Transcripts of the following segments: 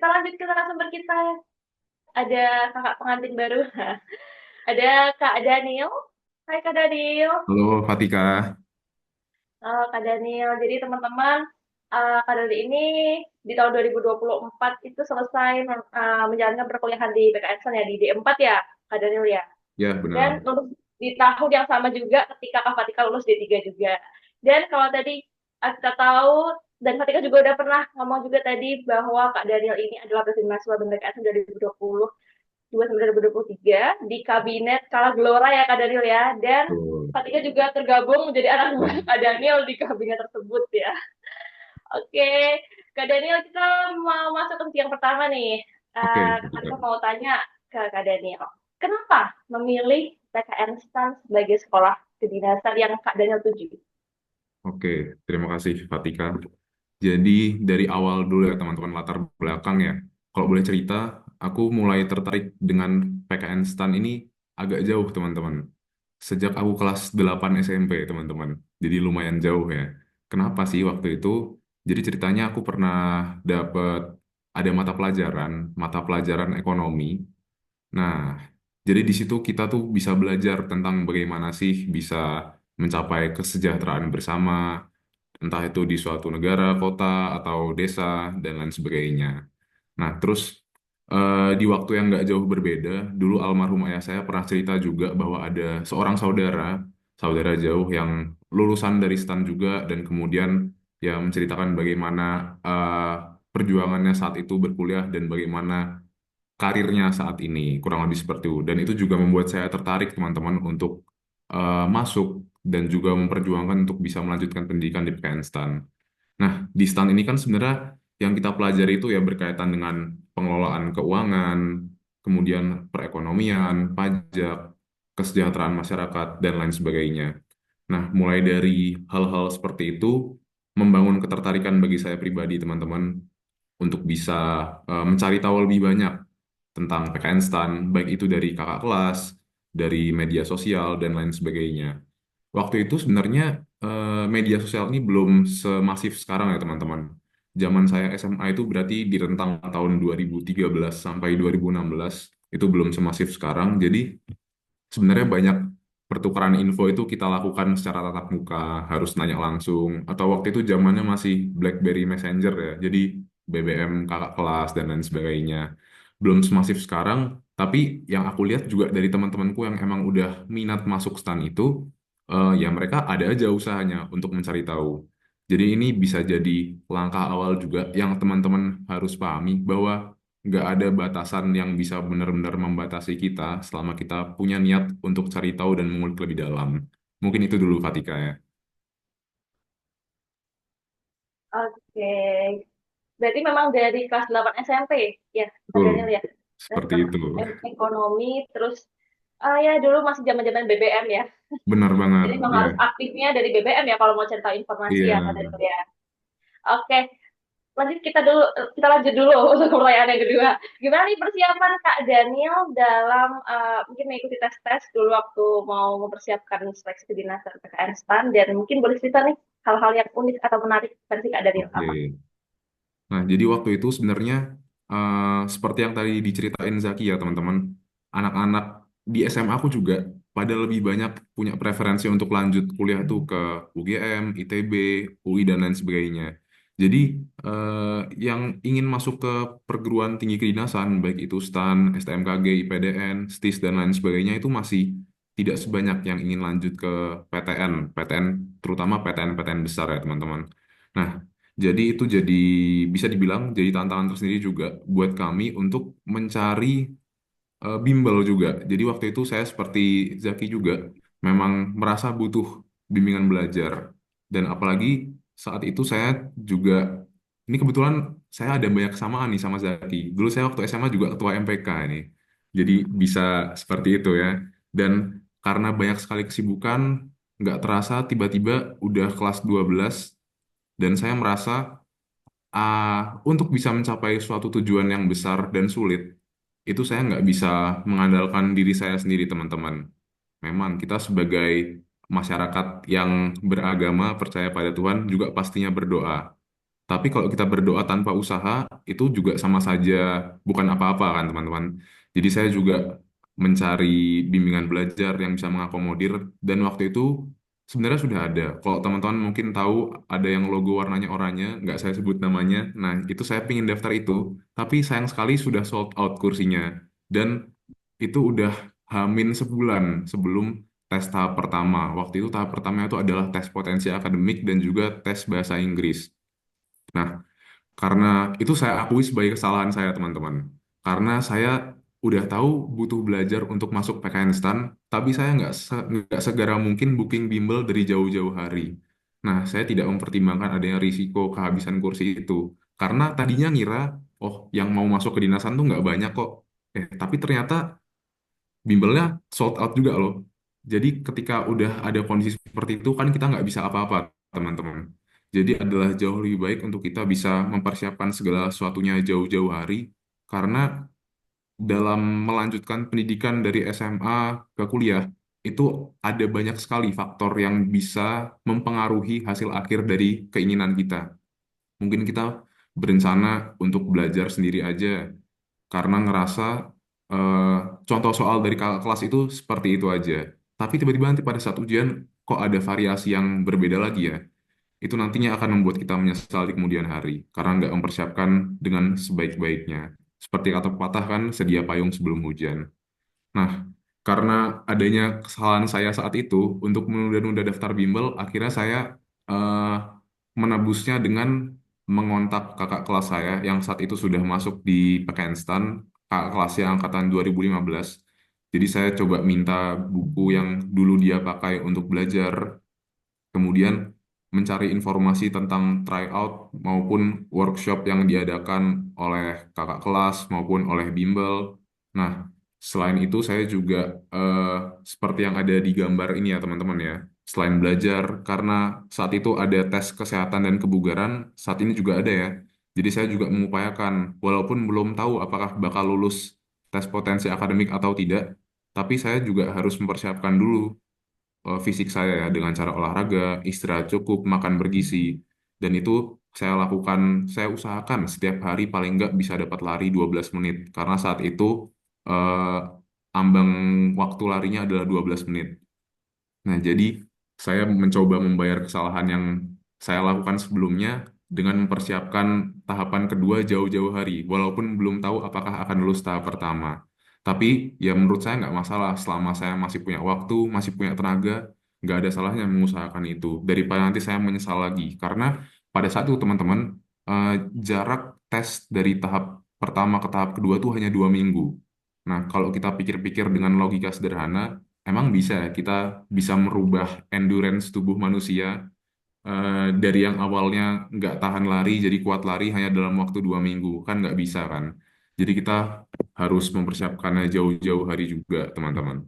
kita lanjut ke narasumber kita. Ada kakak pengantin baru. Ada Kak Daniel. Hai Kak Daniel. Halo Fatika, Kak Daniel. Jadi teman-teman, Kak Daniel ini di tahun 2024 itu selesai menjalankan perkuliahan di PKN ya, di D4 ya, Kak Daniel ya. ya Dan benar. lulus di tahun yang sama juga ketika Kak Fatika lulus D3 juga. Dan kalau tadi kita tahu, dan Fatika juga udah pernah ngomong juga tadi bahwa Kak Daniel ini adalah presiden mahasiswa BMTKN 2020 2023 di kabinet Kala Gelora ya Kak Daniel ya. Dan Betul. Fatika juga tergabung menjadi anak buah Kak Daniel di kabinet tersebut ya. Oke, Kak Daniel kita mau masuk ke yang pertama nih. Oke, Kak Fatika. Fatika mau tanya ke Kak Daniel. Kenapa memilih PKN STAN sebagai sekolah kedinasan yang Kak Daniel tuju? Oke, terima kasih Fatika. Jadi dari awal dulu ya teman-teman latar belakang ya. Kalau boleh cerita, aku mulai tertarik dengan PKN STAN ini agak jauh teman-teman. Sejak aku kelas 8 SMP teman-teman. Jadi lumayan jauh ya. Kenapa sih waktu itu? Jadi ceritanya aku pernah dapet ada mata pelajaran ekonomi. Nah, jadi di situ kita tuh bisa belajar tentang bagaimana sih bisa mencapai kesejahteraan bersama, entah itu di suatu negara, kota, atau desa, dan lain sebagainya. Nah, terus di waktu yang nggak jauh berbeda, dulu almarhum ayah saya pernah cerita juga bahwa ada seorang saudara jauh yang lulusan dari STAN juga, dan kemudian ya menceritakan bagaimana perjuangannya saat itu berkuliah dan bagaimana karirnya saat ini, kurang lebih seperti itu. Dan itu juga membuat saya tertarik teman-teman untuk masuk dan juga memperjuangkan untuk bisa melanjutkan pendidikan di PKN STAN. Nah, di STAN ini kan sebenarnya yang kita pelajari itu ya berkaitan dengan pengelolaan keuangan, kemudian perekonomian, pajak, kesejahteraan masyarakat, dan lain sebagainya. Nah, mulai dari hal-hal seperti itu, membangun ketertarikan bagi saya pribadi, teman-teman, untuk bisa mencari tahu lebih banyak tentang PKN STAN, baik itu dari kakak kelas, dari media sosial, dan lain sebagainya. Waktu itu sebenarnya media sosial ini belum semasif sekarang ya teman-teman. Zaman saya SMA itu berarti di rentang tahun 2013 sampai 2016 itu belum semasif sekarang. Jadi sebenarnya banyak pertukaran info itu kita lakukan secara tatap muka, harus nanya langsung. Atau waktu itu zamannya masih BlackBerry Messenger ya, jadi BBM kakak kelas dan lain sebagainya. Belum semasif sekarang, tapi yang aku lihat juga dari teman-temanku yang emang udah minat masuk stan itu, ya mereka ada aja usahanya untuk mencari tahu. Jadi ini bisa jadi langkah awal juga yang teman-teman harus pahami bahwa nggak ada batasan yang bisa benar-benar membatasi kita selama kita punya niat untuk cari tahu dan mengulik lebih dalam. Mungkin itu dulu Fatika ya. Oke, berarti memang dari kelas 8 SMP ya Kak Betul, Daniel ya. seperti Tentang itu. ekonomi, terus ya dulu masih zaman-zaman BBM ya. Benar banget, Jadi memang ya. harus aktifnya dari BBM ya kalau mau cari tahu informasi Iya, ya Kak Daniel ya. Oke, kita lanjut dulu untuk pertanyaan yang kedua. Gimana nih persiapan Kak Daniel dalam mungkin mengikuti tes-tes dulu waktu mau mempersiapkan seleksi kedinasan PKN STAN, dan mungkin boleh cerita nih hal-hal yang unik atau menarik versi Kak Daniel apa? oke. Nah, jadi waktu itu sebenarnya seperti yang tadi diceritain Zaki ya teman-teman, anak-anak di SMA aku juga pada lebih banyak punya preferensi untuk lanjut kuliah tuh ke UGM, ITB, UI dan lain sebagainya. Jadi eh, yang ingin masuk ke perguruan tinggi kedinasan, baik itu STAN, STMKG, IPDN, STIS dan lain sebagainya itu masih tidak sebanyak yang ingin lanjut ke PTN terutama PTN besar ya teman-teman. Nah, jadi itu bisa dibilang jadi tantangan tersendiri juga buat kami untuk mencari bimbel juga. Jadi waktu itu saya seperti Zaki juga memang merasa butuh bimbingan belajar. Dan apalagi saat itu saya juga, ini kebetulan saya ada banyak kesamaan nih sama Zaki. Dulu saya waktu SMA juga ketua MPK ini. Jadi bisa seperti itu ya. Dan karena banyak sekali kesibukan, nggak terasa tiba-tiba udah kelas 12 dan saya merasa untuk bisa mencapai suatu tujuan yang besar dan sulit, itu saya nggak bisa mengandalkan diri saya sendiri, teman-teman. Memang kita sebagai masyarakat yang beragama, percaya pada Tuhan, juga pastinya berdoa. Tapi kalau kita berdoa tanpa usaha, itu juga sama saja bukan apa-apa kan teman-teman. Jadi saya juga mencari bimbingan belajar yang bisa mengakomodir, dan waktu itu sebenarnya sudah ada. Kalau teman-teman mungkin tahu ada yang logo warnanya oranye, nggak saya sebut namanya. Nah, itu saya pingin daftar itu, tapi sayang sekali sudah sold out kursinya. Dan itu udah hamin sebulan sebelum tes tahap pertama. Waktu itu tahap pertama itu adalah tes potensi akademik dan juga tes bahasa Inggris. Nah, karena itu saya akui sebagai kesalahan saya, teman-teman. Karena saya udah tahu butuh belajar untuk masuk PKN STAN, tapi saya nggak segera mungkin booking bimbel dari jauh-jauh hari. Nah, saya tidak mempertimbangkan adanya risiko kehabisan kursi itu. Karena tadinya ngira, oh, yang mau masuk ke dinasan tuh nggak banyak kok. Tapi ternyata bimbelnya sold out juga loh. Jadi ketika udah ada kondisi seperti itu kan kita nggak bisa apa-apa, teman-teman. Jadi adalah jauh lebih baik untuk kita bisa mempersiapkan segala sesuatunya jauh-jauh hari, karena dalam melanjutkan pendidikan dari SMA ke kuliah itu ada banyak sekali faktor yang bisa mempengaruhi hasil akhir dari keinginan kita. Mungkin kita berencana untuk belajar sendiri aja karena ngerasa eh, contoh soal dari kakak kelas itu seperti itu aja. Tapi tiba-tiba nanti pada saat ujian kok ada variasi yang berbeda lagi ya. Itu nantinya akan membuat kita menyesal di kemudian hari karena nggak mempersiapkan dengan sebaik-baiknya. Seperti kata pepatah kan, sedia payung sebelum hujan. Nah, karena adanya kesalahan saya saat itu untuk menunda-nunda daftar bimbel, akhirnya saya eh, menebusnya dengan mengontak kakak kelas saya yang saat itu sudah masuk di Pekenstan, kakak kelasnya angkatan 2015. Jadi saya coba minta buku yang dulu dia pakai untuk belajar, kemudian mencari informasi tentang tryout maupun workshop yang diadakan oleh kakak kelas maupun oleh bimbel. Nah, selain itu saya juga eh, seperti yang ada di gambar ini ya teman-teman ya. Selain belajar, karena saat itu ada tes kesehatan dan kebugaran, saat ini juga ada ya. Jadi saya juga mengupayakan, walaupun belum tahu apakah bakal lulus tes potensi akademik atau tidak, tapi saya juga harus mempersiapkan dulu fisik saya ya dengan cara olahraga, istirahat cukup, makan bergizi. Dan itu saya lakukan, saya usahakan setiap hari paling nggak bisa dapat lari 12 menit. Karena saat itu ambang waktu larinya adalah 12 menit. Nah, jadi saya mencoba membayar kesalahan yang saya lakukan sebelumnya dengan mempersiapkan tahapan kedua jauh-jauh hari, walaupun belum tahu apakah akan lulus tahap pertama. Tapi ya menurut saya nggak masalah selama saya masih punya waktu, masih punya tenaga, nggak ada salahnya mengusahakan itu daripada nanti saya menyesal lagi. Karena pada saat itu teman-teman, eh, jarak tes dari tahap pertama ke tahap kedua tuh hanya 2 minggu. Nah, kalau kita pikir-pikir dengan logika sederhana, emang bisa ya, kita bisa merubah endurance tubuh manusia dari yang awalnya nggak tahan lari jadi kuat lari hanya dalam waktu 2 minggu, kan nggak bisa kan? Jadi kita harus mempersiapkannya jauh-jauh hari juga, teman-teman.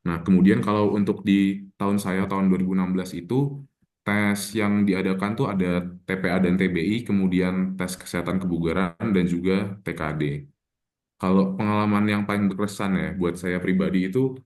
Nah, kemudian kalau untuk di tahun saya, tahun 2016 itu, tes yang diadakan tuh ada TPA dan TBI, kemudian tes kesehatan kebugaran, dan juga TKD. Kalau pengalaman yang paling berkesan ya buat saya pribadi itu,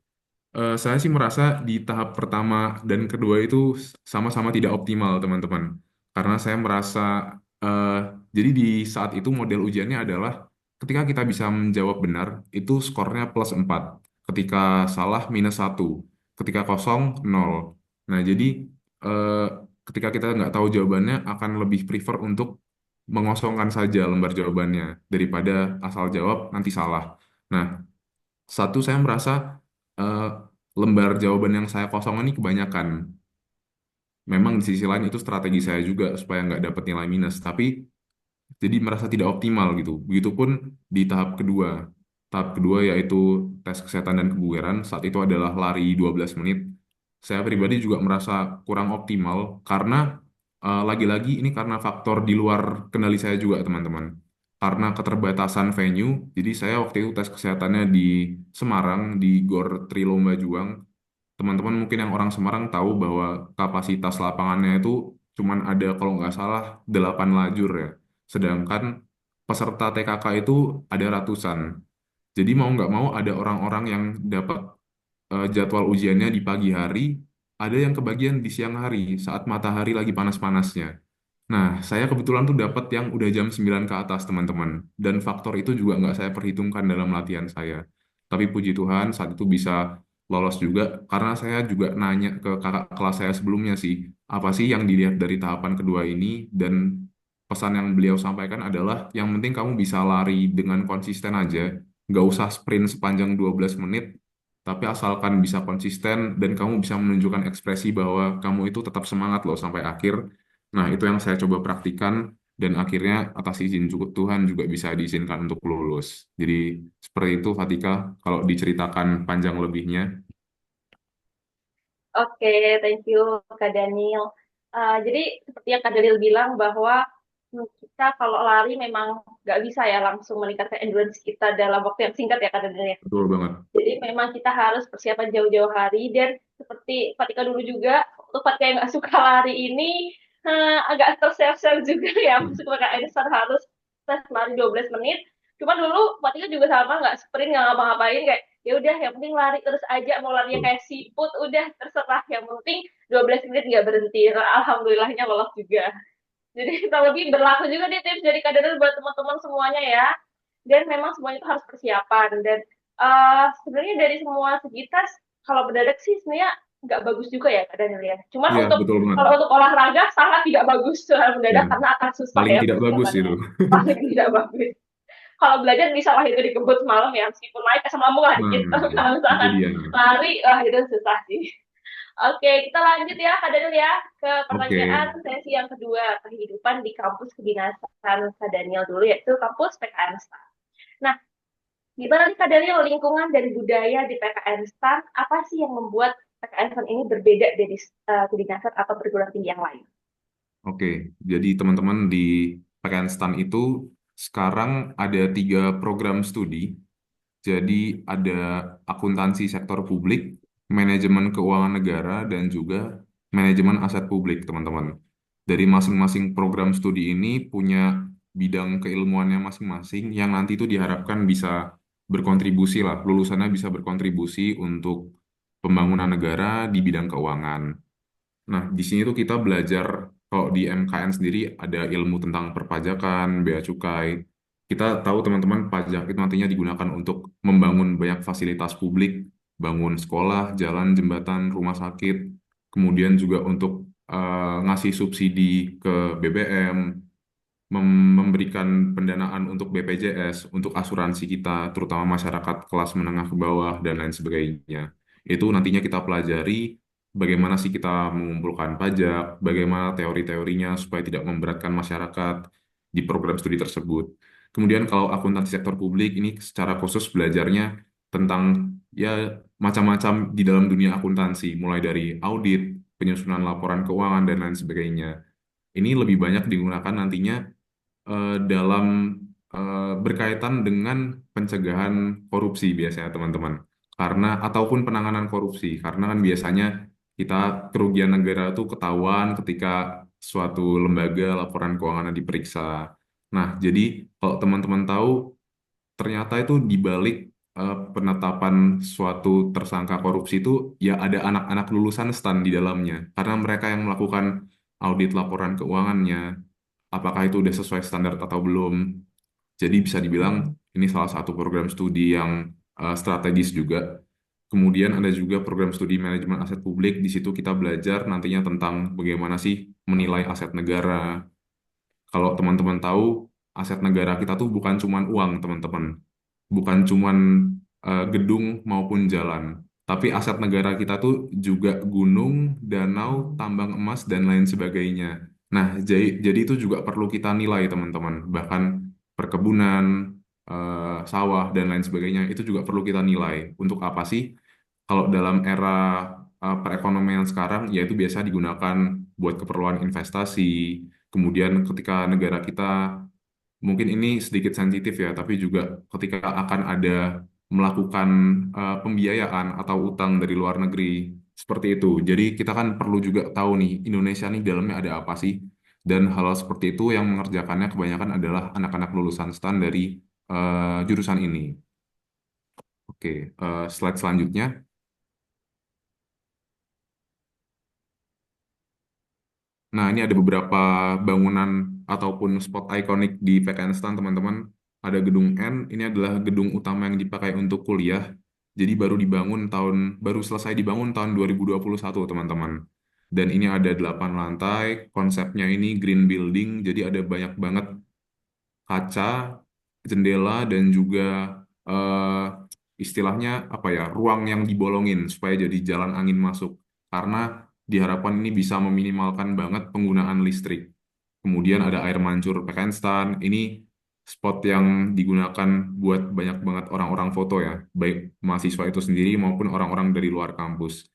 saya sih merasa di tahap pertama dan kedua itu sama-sama tidak optimal, teman-teman. Karena saya merasa, eh, jadi di saat itu model ujiannya adalah ketika kita bisa menjawab benar, itu skornya +4. Ketika salah, -1. Ketika kosong, 0. Nah, jadi eh, ketika kita nggak tahu jawabannya, akan lebih prefer untuk mengosongkan saja lembar jawabannya daripada asal jawab nanti salah. Nah, satu, saya merasa eh, lembar jawaban yang saya kosongkan ini kebanyakan. Memang di sisi lain itu strategi saya juga supaya nggak dapat nilai minus, tapi jadi merasa tidak optimal gitu. Begitupun di tahap kedua. Tahap kedua yaitu tes kesehatan dan kebugaran, saat itu adalah lari 12 menit. Saya pribadi juga merasa kurang optimal karena lagi-lagi ini karena faktor di luar kendali saya juga, teman-teman. Karena keterbatasan venue, jadi saya waktu itu tes kesehatannya di Semarang, di Gor Trilomba Juang. Teman-teman mungkin yang orang Semarang tahu bahwa kapasitas lapangannya itu cuman ada kalau nggak salah 8 lajur ya. Sedangkan peserta TKK itu ada ratusan. Jadi mau nggak mau ada orang-orang yang dapat jadwal ujiannya di pagi hari, ada yang kebagian di siang hari saat matahari lagi panas-panasnya. Nah, saya kebetulan tuh dapat yang udah jam 9 ke atas, teman-teman. Dan faktor itu juga nggak saya perhitungkan dalam latihan saya. Tapi puji Tuhan, saat itu bisa lolos juga, karena saya juga nanya ke kakak kelas saya sebelumnya sih, apa sih yang dilihat dari tahapan kedua ini, dan pesan yang beliau sampaikan adalah, yang penting kamu bisa lari dengan konsisten aja, nggak usah sprint sepanjang 12 menit, tapi asalkan bisa konsisten dan kamu bisa menunjukkan ekspresi bahwa kamu itu tetap semangat loh sampai akhir. Nah, itu yang saya coba praktikan dan akhirnya atas izin Tuhan juga bisa diizinkan untuk lulus. Jadi seperti itu Fatika, kalau diceritakan panjang lebihnya. Oke, thank you Kak Daniel. Jadi seperti yang Kak Daniel bilang bahwa kita kalau lari memang nggak bisa ya langsung meningkatkan endurance kita dalam waktu yang singkat ya Kak Daniel ya. Betul banget. Jadi memang kita harus persiapan jauh-jauh hari dan seperti Fatika dulu juga, untuk Fatika yang nggak suka lari ini agak terseok-seok juga ya, masuk Kak Edison harus tes lari 12 menit. Cuma dulu Fatika juga sama nggak sprint nggak ngapa-ngapain kayak ya udah yang penting lari terus aja mau lari Betul. kayak siput udah terserah yang penting 12 menit nggak berhenti. Alhamdulillahnya lolos juga. Jadi kurang lebih berlaku juga nih tips dari Kak Daniel buat teman-teman semuanya ya. Dan memang semuanya itu harus persiapan. Dan sebenarnya dari semua segi tes, kalau mendadak sih sebenarnya nggak bagus juga ya Kak Daniel ya. Cuman Iya, untuk betul banget. kalau untuk olahraga sangat tidak bagus soal Ya, mendadak karena akan susah paling ya tidak bagus persiapannya. itu. Paling tidak bagus. Kalau belajar bisa lah itu dikebut semalam ya, meskipun naik asam lambung lah Nah, dikit. Tapi kalau itu misalkan dia. lari, wah itu susah sih. Oke, kita lanjut ya Kak Daniel ya ke Oke, pertanyaan sesi yang kedua, kehidupan di kampus kedinasan Kak Daniel dulu yaitu kampus PKN STAN. Nah, gimana nih Kak Daniel lingkungan dan budaya di PKN STAN? Apa sih yang membuat PKN STAN ini berbeda dari kedinasan atau perguruan tinggi yang lain? oke. Jadi teman-teman di PKN STAN itu sekarang ada 3 program studi. Jadi ada akuntansi sektor publik, manajemen keuangan negara, dan juga manajemen aset publik, teman-teman. Dari masing-masing program studi ini punya bidang keilmuannya masing-masing yang nanti itu diharapkan bisa berkontribusi lah, lulusannya bisa berkontribusi untuk pembangunan negara di bidang keuangan. Nah, di sini tuh kita belajar, kalau di MKN sendiri ada ilmu tentang perpajakan, bea cukai. Kita tahu teman-teman pajak itu nantinya digunakan untuk membangun banyak fasilitas publik, bangun sekolah, jalan, jembatan, rumah sakit, kemudian juga untuk ngasih subsidi ke BBM, memberikan pendanaan untuk BPJS, untuk asuransi kita, terutama masyarakat kelas menengah ke bawah, dan lain sebagainya. Itu nantinya kita pelajari bagaimana sih kita mengumpulkan pajak, bagaimana teori-teorinya supaya tidak memberatkan masyarakat di program studi tersebut. Kemudian kalau akuntansi sektor publik ini secara khusus belajarnya tentang ya macam-macam di dalam dunia akuntansi, mulai dari audit, penyusunan laporan keuangan, dan lain sebagainya. Ini lebih banyak digunakan nantinya dalam berkaitan dengan pencegahan korupsi biasanya teman-teman. Karena ataupun penanganan korupsi, karena kan biasanya kita kerugian negara itu ketahuan ketika suatu lembaga laporan keuangan diperiksa. Nah, jadi kalau teman-teman tahu ternyata itu di balik penetapan suatu tersangka korupsi itu ya ada anak-anak lulusan STAN di dalamnya, karena mereka yang melakukan audit laporan keuangannya, apakah itu udah sesuai standar atau belum. Jadi bisa dibilang ini salah satu program studi yang strategis juga. Kemudian ada juga program studi manajemen aset publik. Di situ kita belajar nantinya tentang bagaimana sih menilai aset negara. Kalau teman-teman tahu, aset negara kita tuh bukan cuman uang, teman-teman. Bukan cuman gedung maupun jalan. Tapi aset negara kita tuh juga gunung, danau, tambang emas, dan lain sebagainya. Nah, jadi itu juga perlu kita nilai, teman-teman. Bahkan perkebunan, sawah, dan lain sebagainya, itu juga perlu kita nilai. Untuk apa sih? Kalau dalam era perekonomian sekarang, yaitu biasa digunakan buat keperluan investasi. Kemudian ketika negara kita, mungkin ini sedikit sensitif ya, tapi juga ketika akan ada melakukan pembiayaan atau utang dari luar negeri, seperti itu. Jadi kita kan perlu juga tahu nih, Indonesia nih dalamnya ada apa sih? Dan hal seperti itu yang mengerjakannya kebanyakan adalah anak-anak lulusan STAN dari jurusan ini. Oke, slide selanjutnya. Nah, ini ada beberapa bangunan ataupun spot ikonik di PKN Stan, teman-teman. Ada gedung N, ini adalah gedung utama yang dipakai untuk kuliah. Jadi baru selesai dibangun tahun 2021, teman-teman. Dan ini ada 8 lantai, konsepnya ini green building, jadi ada banyak banget kaca, jendela, dan juga eh, istilahnya apa ya, ruang yang dibolongin supaya jadi jalan angin masuk. Karena diharapkan ini bisa meminimalkan banget penggunaan listrik. Kemudian ada air mancur Pekenstan. Ini spot yang digunakan buat banyak banget orang-orang foto ya, baik mahasiswa itu sendiri maupun orang-orang dari luar kampus.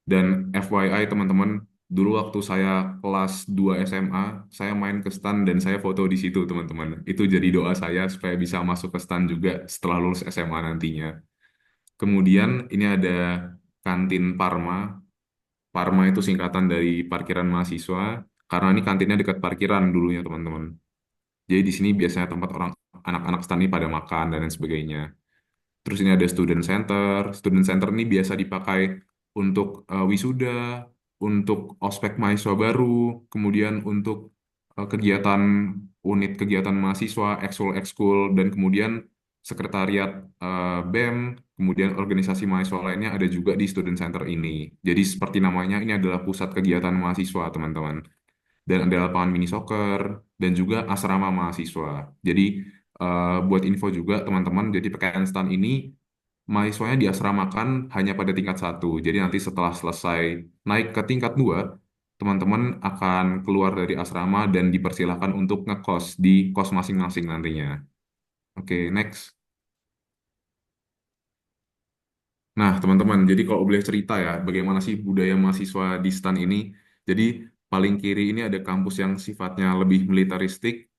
Dan FYI teman-teman, dulu waktu saya kelas 2 SMA, saya main ke stan dan saya foto di situ teman-teman. Itu jadi doa saya supaya bisa masuk ke stan juga setelah lulus SMA nantinya. Kemudian ini ada kantin Parma. Parma itu singkatan dari parkiran mahasiswa, karena ini kantinnya dekat parkiran dulunya teman-teman. Jadi di sini biasanya tempat orang anak-anak stan ini pada makan dan lain sebagainya. Terus ini ada student center. Student center ini biasa dipakai untuk wisuda, untuk ospek mahasiswa baru, kemudian untuk kegiatan unit kegiatan mahasiswa, ekskul-ekskul, dan kemudian sekretariat BEM, kemudian organisasi mahasiswa lainnya ada juga di student center ini. Jadi seperti namanya, ini adalah pusat kegiatan mahasiswa, teman-teman. Dan ada lapangan mini soccer, dan juga asrama mahasiswa. Jadi buat info juga teman-teman, jadi PKN STAN ini mahasiswanya diasramakan hanya pada tingkat satu. Jadi nanti setelah selesai naik ke tingkat dua, teman-teman akan keluar dari asrama dan dipersilahkan untuk ngekos di kos masing-masing nantinya. Oke, next. Nah, teman-teman, jadi kalau boleh cerita ya, bagaimana sih budaya mahasiswa di STAN ini? Jadi paling kiri ini ada kampus yang sifatnya lebih militaristik.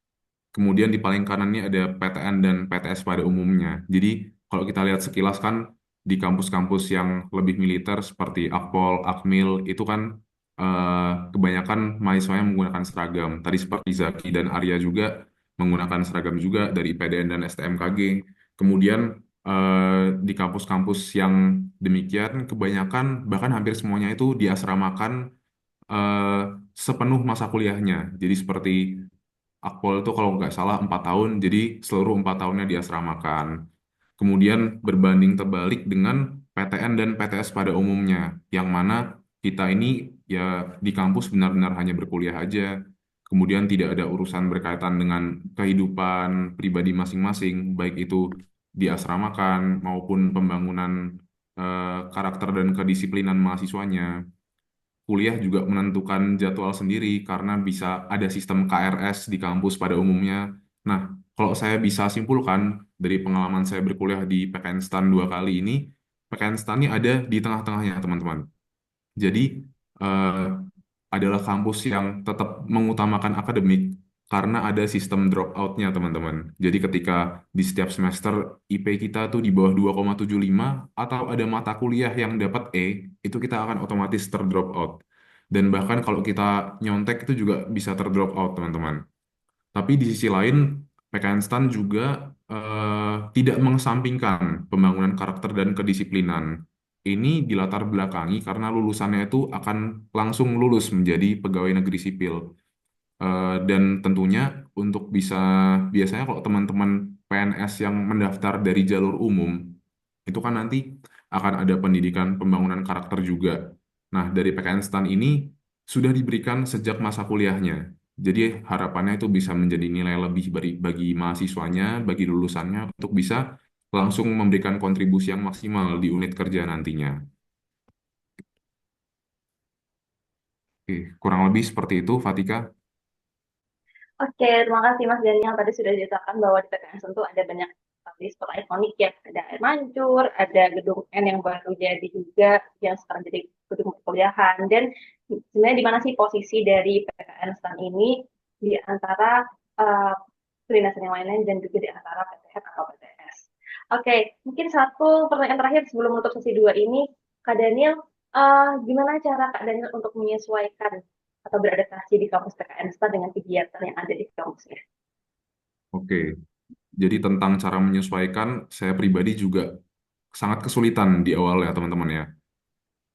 Kemudian di paling kanan ini ada PTN dan PTS pada umumnya. Jadi kalau kita lihat sekilas kan di kampus-kampus yang lebih militer seperti Akpol, Akmil itu kan kebanyakan mahasiswanya menggunakan seragam. Tadi seperti Zaki dan Arya juga menggunakan seragam juga dari IPDN dan STMKG. Kemudian di kampus-kampus yang demikian kebanyakan bahkan hampir semuanya itu diasramakan eh, sepenuh masa kuliahnya. Jadi seperti Akpol itu kalau nggak salah 4 tahun, jadi seluruh 4 tahunnya diasramakan. Kemudian berbanding terbalik dengan PTN dan PTS pada umumnya, yang mana kita ini ya di kampus benar-benar hanya berkuliah aja, kemudian tidak ada urusan berkaitan dengan kehidupan pribadi masing-masing, baik itu diasramakan maupun pembangunan karakter dan kedisiplinan mahasiswanya. Kuliah juga menentukan jadwal sendiri karena bisa ada sistem KRS di kampus pada umumnya. Nah, kalau saya bisa simpulkan dari pengalaman saya berkuliah di PKN STAN 2 kali ini, PKN STAN ini ada di tengah-tengahnya, teman-teman. Jadi, eh, adalah kampus yang tetap mengutamakan akademik karena ada sistem dropout-nya, teman-teman. Jadi, ketika di setiap semester IP kita tuh di bawah 2,75 atau ada mata kuliah yang dapat E, itu kita akan otomatis terdrop out. Dan bahkan kalau kita nyontek itu juga bisa terdrop out, teman-teman. Tapi di sisi lain, PKN STAN juga tidak mengesampingkan pembangunan karakter dan kedisiplinan. Ini dilatar belakangi karena lulusannya itu akan langsung lulus menjadi pegawai negeri sipil. Dan tentunya untuk bisa, biasanya kalau teman-teman PNS yang mendaftar dari jalur umum, itu kan nanti akan ada pendidikan pembangunan karakter juga. Nah, dari PKN STAN ini sudah diberikan sejak masa kuliahnya. Jadi harapannya itu bisa menjadi nilai lebih bagi mahasiswanya, bagi lulusannya untuk bisa langsung memberikan kontribusi yang maksimal di unit kerja nantinya. Oke, kurang lebih seperti itu, Fatika. Oke, terima kasih Mas Daniel. Tadi sudah diceritakan bahwa di PKN tentu ada banyak tadi spot ikonik ya. Ada air mancur, ada gedung N yang baru jadi juga, yang sekarang jadi gedung perkuliahan. Dan sebenarnya di mana sih posisi dari PKN STAN ini di antara uh, kedinasan yang lain-lain dan juga di antara PTN atau PTS. Oke, mungkin satu pertanyaan terakhir sebelum menutup sesi dua ini, Kak Daniel, gimana cara Kak Daniel untuk menyesuaikan atau beradaptasi di kampus PKN STAN dengan kegiatan yang ada di kampusnya? Oke, jadi tentang cara menyesuaikan, saya pribadi juga sangat kesulitan di awal ya teman-teman ya.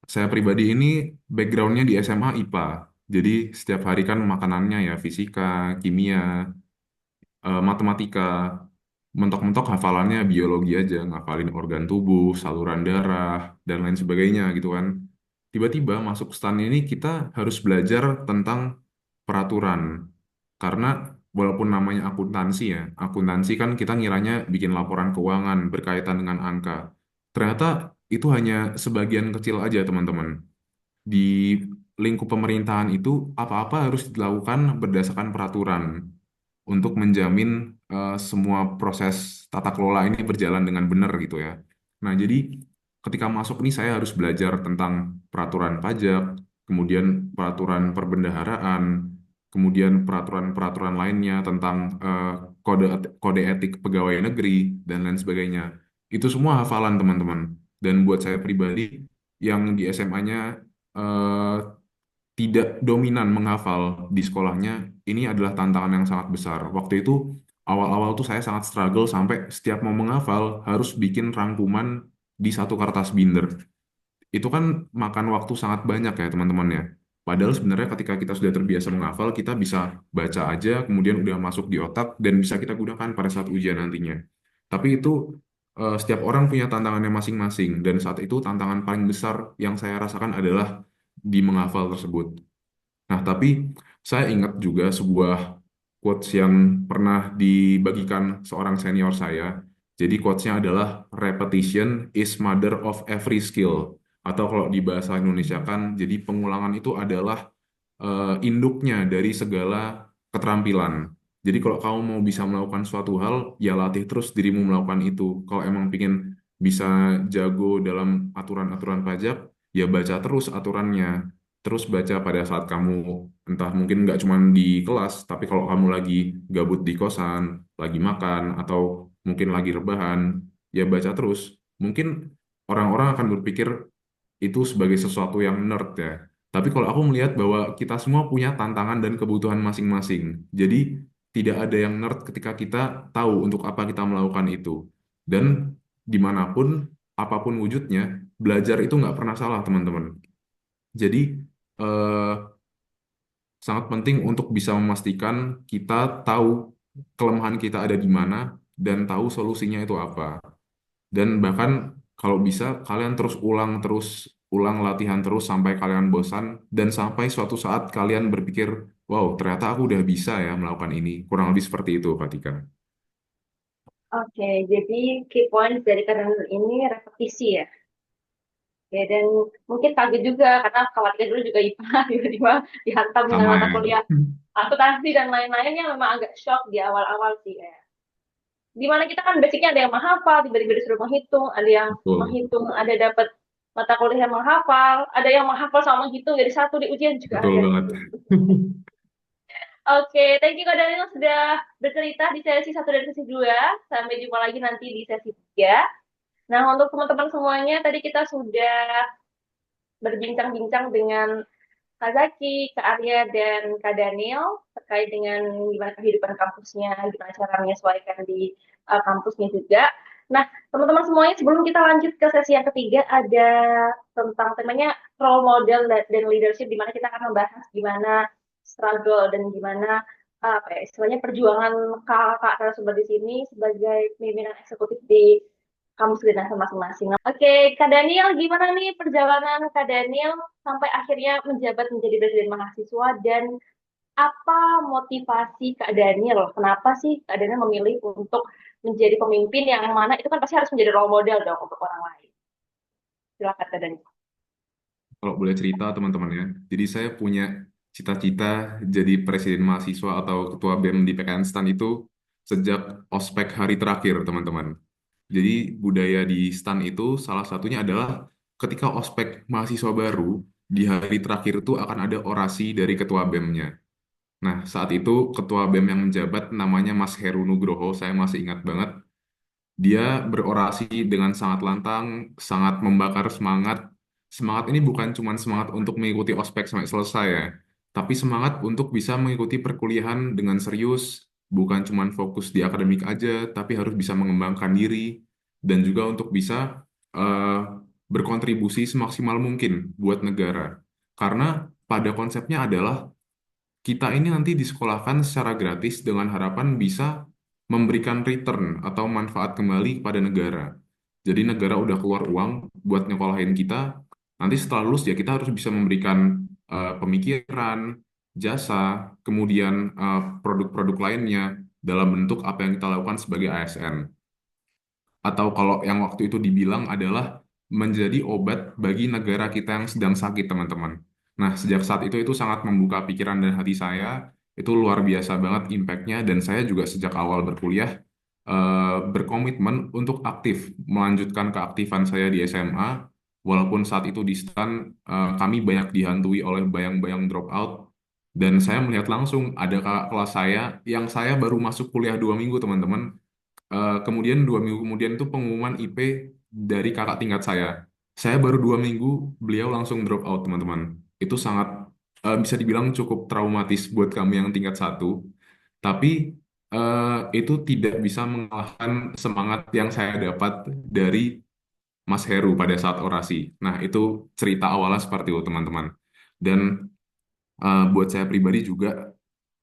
Saya pribadi ini backgroundnya di SMA IPA. Jadi setiap hari kan makanannya ya fisika, kimia, matematika, mentok-mentok hafalannya biologi aja, ngafalin organ tubuh, saluran darah, dan lain sebagainya gitu kan. Tiba-tiba masuk STAN ini kita harus belajar tentang peraturan. Karena walaupun namanya akuntansi ya, akuntansi kan kita ngiranya bikin laporan keuangan berkaitan dengan angka. Ternyata itu hanya sebagian kecil aja teman-teman. Di lingkup pemerintahan itu apa-apa harus dilakukan berdasarkan peraturan untuk menjamin semua proses tata kelola ini berjalan dengan benar gitu ya. Nah, jadi ketika masuk nih saya harus belajar tentang peraturan pajak, kemudian peraturan perbendaharaan, kemudian peraturan-peraturan lainnya tentang kode etik pegawai negeri dan lain sebagainya. Itu semua hafalan teman-teman. Dan buat saya pribadi yang di SMA-nya tidak dominan menghafal di sekolahnya, ini adalah tantangan yang sangat besar. Waktu itu, awal-awal tuh saya sangat struggle sampai setiap mau menghafal harus bikin rangkuman di satu kertas binder. Itu kan makan waktu sangat banyak ya teman-teman ya. Padahal sebenarnya ketika kita sudah terbiasa menghafal, kita bisa baca aja, kemudian udah masuk di otak, dan bisa kita gunakan pada saat ujian nantinya. Tapi itu setiap orang punya tantangannya masing-masing, dan saat itu tantangan paling besar yang saya rasakan adalah di menghafal tersebut. Nah, tapi saya ingat juga sebuah quotes yang pernah dibagikan seorang senior saya. Jadi quotesnya adalah repetition is mother of every skill. Atau kalau di bahasa Indonesia kan, jadi pengulangan itu adalah induknya dari segala keterampilan. Jadi kalau kamu mau bisa melakukan suatu hal, ya latih terus dirimu melakukan itu. Kalau emang pingin bisa jago dalam aturan-aturan pajak, ya baca terus aturannya. Terus baca pada saat kamu, entah mungkin nggak cuma di kelas, tapi kalau kamu lagi gabut di kosan, lagi makan, atau mungkin lagi rebahan, ya baca terus. Mungkin orang-orang akan berpikir itu sebagai sesuatu yang nerd ya. Tapi kalau aku melihat bahwa kita semua punya tantangan dan kebutuhan masing-masing. Jadi tidak ada yang nerd ketika kita tahu untuk apa kita melakukan itu. Dan dimanapun, apapun wujudnya, belajar itu nggak pernah salah teman-teman. Jadi eh, sangat penting untuk bisa memastikan kita tahu kelemahan kita ada di mana dan tahu solusinya itu apa. Dan bahkan kalau bisa kalian terus ulang latihan terus sampai kalian bosan dan sampai suatu saat kalian berpikir, wow, ternyata aku udah bisa ya melakukan ini. Kurang lebih seperti itu, Fatika. Oke, jadi key points dari kalender ini repetisi ya. Ya, dan mungkin kaget juga karena khawatir dulu juga IPA tiba-tiba dihantam dengan Sama mata ya. kuliah akuntansi dan lain-lainnya memang agak shock di awal-awal sih ya. Dimana kita kan basicnya ada yang menghafal, tiba-tiba disuruh menghitung, ada yang Betul, menghitung, ada dapat mata kuliah yang menghafal, ada yang menghafal sama menghitung jadi satu di ujian juga betul ada banget. gitu. Oke, thank you Kak Daniel sudah bercerita di sesi satu dan sesi 2. Sampai jumpa lagi nanti di sesi 3. Nah, untuk teman-teman semuanya, tadi kita sudah berbincang-bincang dengan Kak Zaki, Kak Arya, dan Kak Daniel terkait dengan gimana kehidupan kampusnya, gimana cara menyesuaikan di kampusnya juga. Nah, teman-teman semuanya, sebelum kita lanjut ke sesi yang ketiga, ada tentang temanya role model dan leadership, di mana kita akan membahas gimana struggle dan gimana apa ya, istilahnya perjuangan kakak narasumber di sini sebagai pimpinan eksekutif di kampus kedinasan masing-masing. Oke, Kak Daniel, gimana nih perjalanan Kak Daniel sampai akhirnya menjabat menjadi presiden mahasiswa dan apa motivasi Kak Daniel? Kenapa sih Kak Daniel memilih untuk menjadi pemimpin yang mana itu kan pasti harus menjadi role model dong untuk orang lain. Silakan Kak Daniel. Kalau boleh cerita teman-teman ya. Jadi saya punya cita-cita jadi presiden mahasiswa atau ketua BEM di PKN STAN itu sejak ospek hari terakhir teman-teman. Jadi budaya di STAN itu salah satunya adalah ketika ospek mahasiswa baru, di hari terakhir itu akan ada orasi dari ketua BEM-nya. Nah, saat itu ketua BEM yang menjabat namanya Mas Heru Nugroho, saya masih ingat banget. Dia berorasi dengan sangat lantang, sangat membakar semangat. Semangat ini bukan cuma semangat untuk mengikuti ospek sampai selesai ya, tapi semangat untuk bisa mengikuti perkuliahan dengan serius, bukan cuma fokus di akademik aja, tapi harus bisa mengembangkan diri dan juga untuk bisa eh, berkontribusi semaksimal mungkin buat negara. Karena pada konsepnya adalah kita ini nanti disekolahkan secara gratis dengan harapan bisa memberikan return atau manfaat kembali kepada negara. Jadi negara udah keluar uang buat nyekolahin kita, nanti setelah lulus ya kita harus bisa memberikan pemikiran, jasa, kemudian produk-produk lainnya dalam bentuk apa yang kita lakukan sebagai ASN. Atau kalau yang waktu itu dibilang adalah menjadi obat bagi negara kita yang sedang sakit, teman-teman. Nah, sejak saat itu sangat membuka pikiran dan hati saya, itu luar biasa banget impact-nya, dan saya juga sejak awal berkuliah berkomitmen untuk aktif melanjutkan keaktifan saya di SMA, walaupun saat itu di STAN kami banyak dihantui oleh bayang-bayang dropout, dan saya melihat langsung ada kakak kelas saya yang saya baru masuk kuliah 2 minggu, teman-teman. Kemudian 2 minggu kemudian itu pengumuman IP dari kakak tingkat saya. Saya baru 2 minggu, beliau langsung drop out, teman-teman. Itu sangat bisa dibilang cukup traumatis buat kami yang tingkat satu. Tapi itu tidak bisa mengalahkan semangat yang saya dapat dari Mas Heru pada saat orasi. Nah, itu cerita awalnya seperti itu, teman-teman. Dan buat saya pribadi juga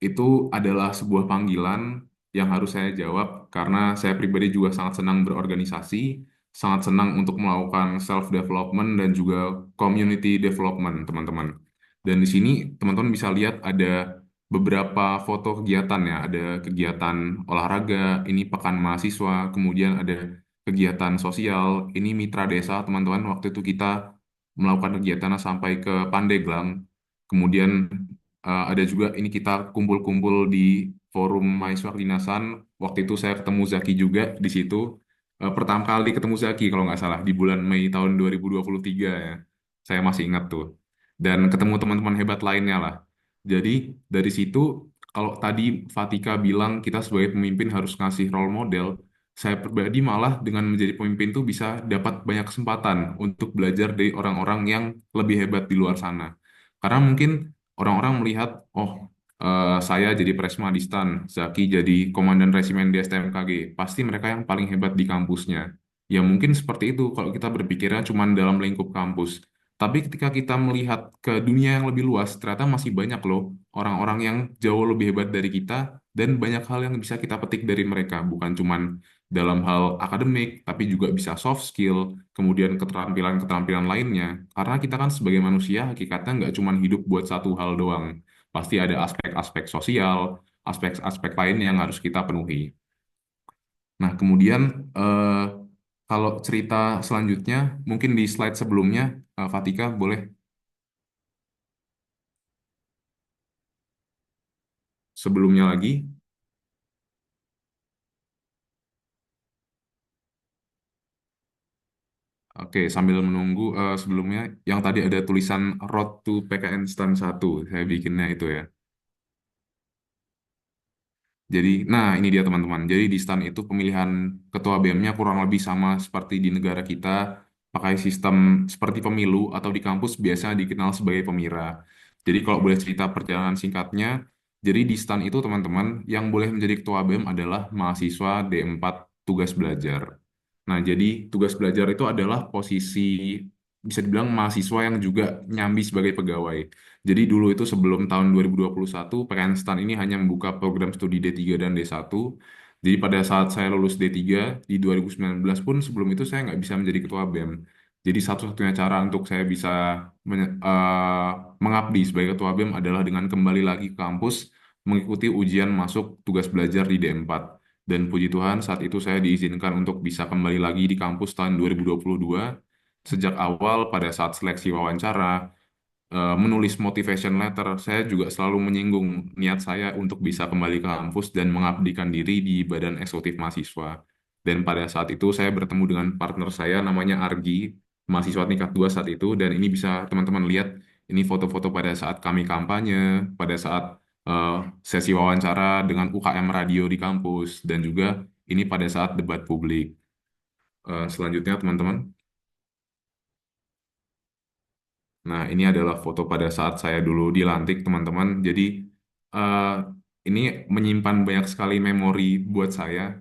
itu adalah sebuah panggilan yang harus saya jawab karena saya pribadi juga sangat senang berorganisasi, sangat senang untuk melakukan self development dan juga community development, teman-teman. Dan di sini teman-teman bisa lihat ada beberapa foto kegiatan ya, ada kegiatan olahraga, ini pekan mahasiswa, kemudian ada kegiatan sosial, ini mitra desa, teman-teman. Waktu itu kita melakukan kegiatan sampai ke Pandeglang. Kemudian ada juga ini kita kumpul-kumpul di forum mahasiswa kedinasan. Waktu itu saya ketemu Zaki juga di situ. Pertama kali ketemu Zaki kalau nggak salah di bulan Mei tahun 2023 ya. Saya masih ingat tuh. Dan ketemu teman-teman hebat lainnya lah. Jadi dari situ kalau tadi Fatika bilang kita sebagai pemimpin harus ngasih role model, saya pribadi malah dengan menjadi pemimpin tuh bisa dapat banyak kesempatan untuk belajar dari orang-orang yang lebih hebat di luar sana. Karena mungkin orang-orang melihat, oh saya jadi Presma di STAN, Zaki jadi Komandan Resimen di STMKG, pasti mereka yang paling hebat di kampusnya. Ya mungkin seperti itu kalau kita berpikirnya cuma dalam lingkup kampus. Tapi ketika kita melihat ke dunia yang lebih luas, ternyata masih banyak loh orang-orang yang jauh lebih hebat dari kita dan banyak hal yang bisa kita petik dari mereka. Bukan cuma dalam hal akademik, tapi juga bisa soft skill, kemudian keterampilan-keterampilan lainnya. Karena kita kan sebagai manusia, hakikatnya nggak cuma hidup buat satu hal doang. Pasti ada aspek-aspek sosial, aspek-aspek lain yang harus kita penuhi. Nah, kemudian eh, kalau cerita selanjutnya, mungkin di slide sebelumnya, Fatika boleh sebelumnya lagi. Oke, sambil menunggu sebelumnya, yang tadi ada tulisan Road to PKN Stand 1, saya bikinnya itu ya. Jadi, nah ini dia teman-teman. Jadi di STAN itu pemilihan ketua BEM-nya kurang lebih sama seperti di negara kita, pakai sistem seperti pemilu atau di kampus biasa dikenal sebagai pemira. Jadi kalau boleh cerita perjalanan singkatnya, jadi di STAN itu teman-teman yang boleh menjadi ketua BEM adalah mahasiswa D4 tugas belajar. Nah, jadi tugas belajar itu adalah posisi bisa dibilang mahasiswa yang juga nyambi sebagai pegawai. Jadi dulu itu sebelum tahun 2021, PKN STAN ini hanya membuka program studi D3 dan D1. Jadi pada saat saya lulus D3 di 2019 pun sebelum itu saya nggak bisa menjadi ketua BEM. Jadi satu-satunya cara untuk saya bisa mengabdi sebagai ketua BEM adalah dengan kembali lagi ke kampus mengikuti ujian masuk tugas belajar di D4. Dan puji Tuhan saat itu saya diizinkan untuk bisa kembali lagi di kampus tahun 2022. Sejak awal pada saat seleksi wawancara, menulis motivation letter, saya juga selalu menyinggung niat saya untuk bisa kembali ke kampus dan mengabdikan diri di Badan Eksekutif Mahasiswa. Dan pada saat itu saya bertemu dengan partner saya namanya Argi, mahasiswa tingkat 2 saat itu, dan ini bisa teman-teman lihat, ini foto-foto pada saat kami kampanye, pada saat eh, sesi wawancara dengan UKM radio di kampus, dan juga ini pada saat debat publik. Selanjutnya teman-teman. Nah, ini adalah foto pada saat saya dulu dilantik, teman-teman. Jadi, eh, ini menyimpan banyak sekali memori buat saya.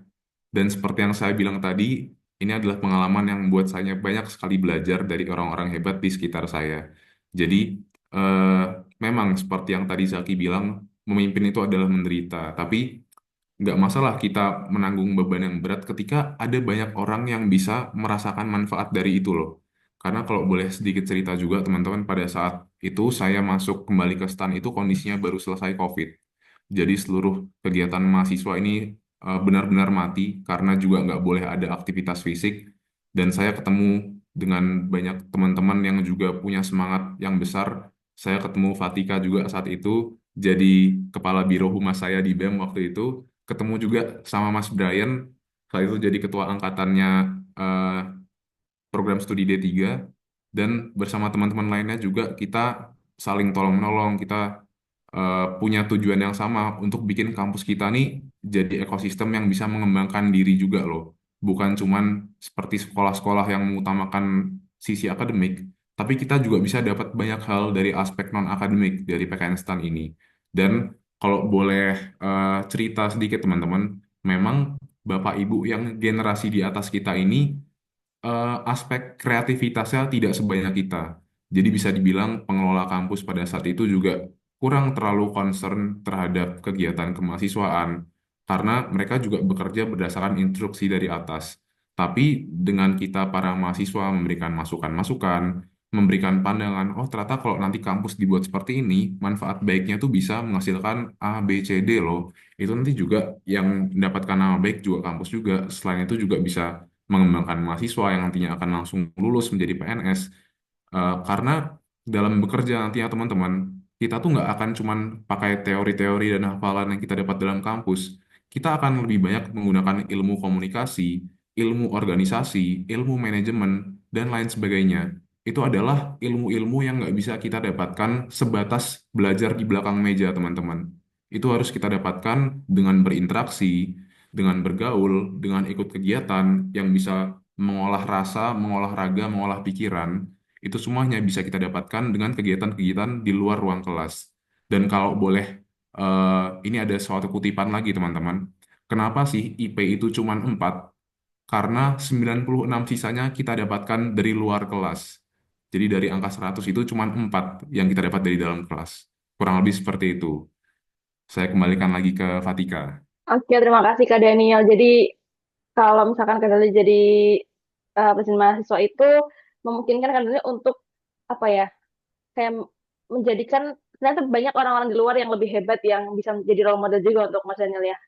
Dan seperti yang saya bilang tadi, ini adalah pengalaman yang membuat saya banyak sekali belajar dari orang-orang hebat di sekitar saya. Jadi, eh, memang seperti yang tadi Zaki bilang, memimpin itu adalah menderita. Tapi nggak masalah kita menanggung beban yang berat ketika ada banyak orang yang bisa merasakan manfaat dari itu loh. Karena kalau boleh sedikit cerita juga teman-teman, pada saat itu saya masuk kembali ke STAN itu kondisinya baru selesai COVID. Jadi seluruh kegiatan mahasiswa ini benar-benar mati karena juga nggak boleh ada aktivitas fisik. Dan saya ketemu dengan banyak teman-teman yang juga punya semangat yang besar. Saya ketemu Fatika juga saat itu jadi kepala biro humas saya di BEM waktu itu. Ketemu juga sama Mas Brian saat itu jadi ketua angkatannya eh, program studi D3 dan bersama teman-teman lainnya juga kita saling tolong-menolong, kita punya tujuan yang sama untuk bikin kampus kita nih jadi ekosistem yang bisa mengembangkan diri juga loh. Bukan cuman seperti sekolah-sekolah yang mengutamakan sisi akademik, tapi kita juga bisa dapat banyak hal dari aspek non-akademik dari PKN STAN ini. Dan kalau boleh cerita sedikit teman-teman, memang Bapak Ibu yang generasi di atas kita ini aspek kreativitasnya tidak sebanyak kita. Jadi bisa dibilang pengelola kampus pada saat itu juga kurang terlalu concern terhadap kegiatan kemahasiswaan karena mereka juga bekerja berdasarkan instruksi dari atas. Tapi dengan kita para mahasiswa memberikan masukan-masukan, memberikan pandangan, oh ternyata kalau nanti kampus dibuat seperti ini, manfaat baiknya tuh bisa menghasilkan A, B, C, D loh. Itu nanti juga yang mendapatkan nama baik juga kampus juga. Selain itu juga bisa mengembangkan mahasiswa yang nantinya akan langsung lulus menjadi PNS. Karena dalam bekerja nantinya teman-teman, kita tuh nggak akan cuman pakai teori-teori dan hafalan yang kita dapat dalam kampus. Kita akan lebih banyak menggunakan ilmu komunikasi, ilmu organisasi, ilmu manajemen, dan lain sebagainya. Itu adalah ilmu-ilmu yang nggak bisa kita dapatkan sebatas belajar di belakang meja, teman-teman. Itu harus kita dapatkan dengan berinteraksi, dengan bergaul, dengan ikut kegiatan yang bisa mengolah rasa, mengolah raga, mengolah pikiran, itu semuanya bisa kita dapatkan dengan kegiatan-kegiatan di luar ruang kelas. Dan kalau boleh, ini ada suatu kutipan lagi teman-teman. Kenapa sih IP itu cuma 4? Karena 96 sisanya kita dapatkan dari luar kelas. Jadi dari angka 100 itu cuma 4 yang kita dapat dari dalam kelas. Kurang lebih seperti itu. Saya kembalikan lagi ke Fatika. Oke, terima kasih Kak Daniel. Jadi kalau misalkan Kak Daniel jadi presiden mahasiswa itu memungkinkan Kak Daniel untuk apa ya, kayak menjadikan ternyata banyak orang-orang di luar yang lebih hebat yang bisa menjadi role model juga untuk Mas Daniel ya.